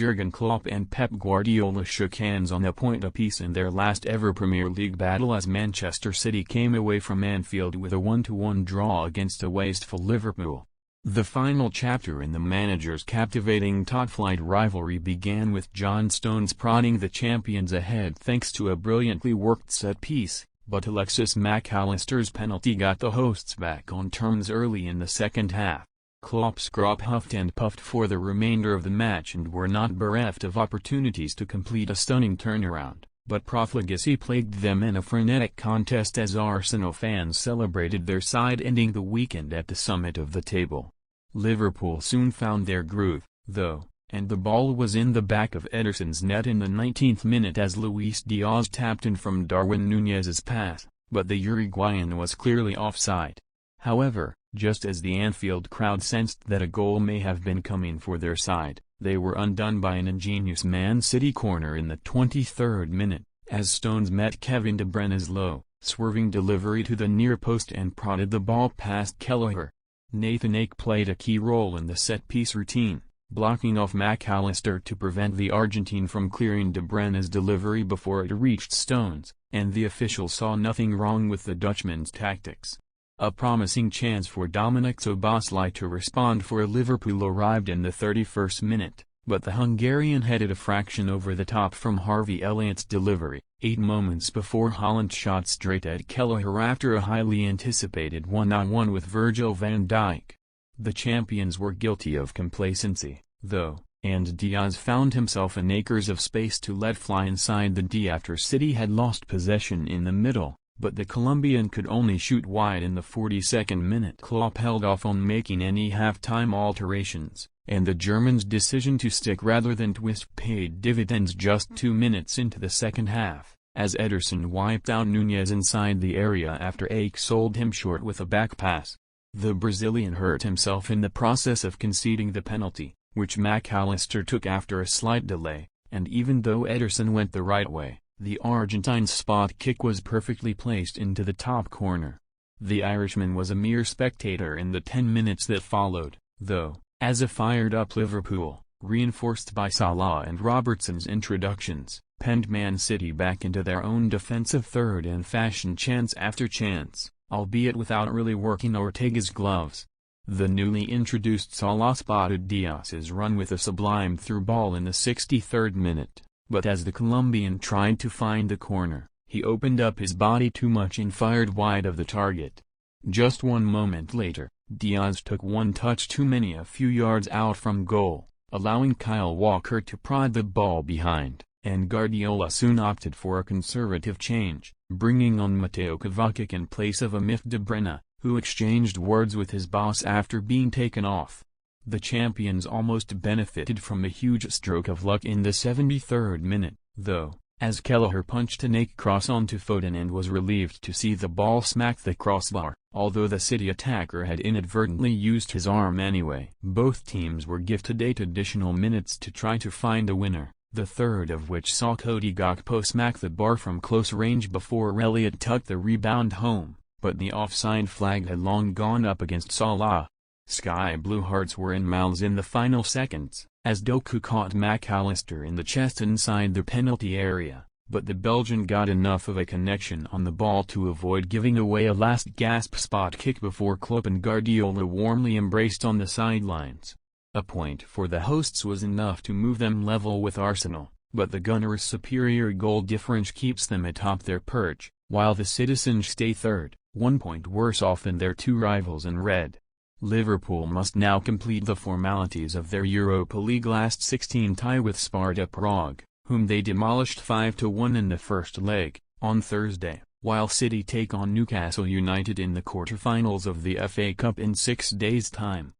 Jurgen Klopp and Pep Guardiola shook hands on a point apiece in their last ever Premier League battle as Manchester City came away from Anfield with a 1-1 draw against a wasteful Liverpool. The final chapter in the manager's captivating top-flight rivalry began with John Stones prodding the champions ahead thanks to a brilliantly worked set-piece, but Alexis Mac Allister's penalty got the hosts back on terms early in the second half. Klopp's group huffed and puffed for the remainder of the match and were not bereft of opportunities to complete a stunning turnaround, but profligacy plagued them in a frenetic contest as Arsenal fans celebrated their side ending the weekend at the summit of the table. Liverpool soon found their groove, though, and the ball was in the back of Ederson's net in the 19th minute as Luis Diaz tapped in from Darwin Nunez's pass, but the Uruguayan was clearly offside. However, just as the Anfield crowd sensed that a goal may have been coming for their side, they were undone by an ingenious Man City corner in the 23rd minute, as Stones met Kevin De Bruyne's low, swerving delivery to the near post and prodded the ball past Kelleher. Nathan Ake played a key role in the set-piece routine, blocking off Mac Allister to prevent the Argentine from clearing De Bruyne's delivery before it reached Stones, and the official saw nothing wrong with the Dutchman's tactics. A promising chance for Dominic Szoboszlai to respond for Liverpool arrived in the 31st minute, but the Hungarian headed a fraction over the top from Harvey Elliott's delivery, 8 moments before Haaland shot straight at Kelleher after a highly anticipated one-on-one with Virgil van Dijk. The champions were guilty of complacency, though, and Diaz found himself in acres of space to let fly inside the D after City had lost possession in the middle, but the Colombian could only shoot wide in the 42nd minute. Klopp held off on making any half-time alterations, and the German's decision to stick rather than twist paid dividends just 2 minutes into the second half, as Ederson wiped out Nunez inside the area after Ake sold him short with a back pass. The Brazilian hurt himself in the process of conceding the penalty, which Mac Allister took after a slight delay, and even though Ederson went the right way, the Argentine's spot kick was perfectly placed into the top corner. The Irishman was a mere spectator in the 10 minutes that followed, though, as a fired-up Liverpool, reinforced by Salah and Robertson's introductions, penned Man City back into their own defensive third and fashioned chance after chance, albeit without really working Ortega's gloves. The newly introduced Salah spotted Diaz's run with a sublime through ball in the 63rd minute, but as the Colombian tried to find the corner, he opened up his body too much and fired wide of the target. Just 1 moment later, Diaz took one touch too many a few yards out from goal, allowing Kyle Walker to prod the ball behind, and Guardiola soon opted for a conservative change, bringing on Mateo Kovacic in place of Amif De Bruyne, who exchanged words with his boss after being taken off. The champions almost benefited from a huge stroke of luck in the 73rd minute, though, as Kelleher punched an Ake cross onto Foden and was relieved to see the ball smack the crossbar, although the City attacker had inadvertently used his arm anyway. Both teams were gifted 8 additional minutes to try to find a winner, the third of which saw Cody Gakpo smack the bar from close range before Elliott tucked the rebound home, but the offside flag had long gone up against Salah. Sky Blue hearts were in mouths in the final seconds, as Doku caught Mac Allister in the chest inside the penalty area, but the Belgian got enough of a connection on the ball to avoid giving away a last-gasp spot kick before Klopp and Guardiola warmly embraced on the sidelines. A point for the hosts was enough to move them level with Arsenal, but the Gunners' superior goal difference keeps them atop their perch, while the Citizens stay third, 1 point worse off than their 2 rivals in red. Liverpool must now complete the formalities of their Europa League last 16 tie with Sparta Prague, whom they demolished 5-1 in the first leg, on Thursday, while City take on Newcastle United in the quarter-finals of the FA Cup in 6 days' time.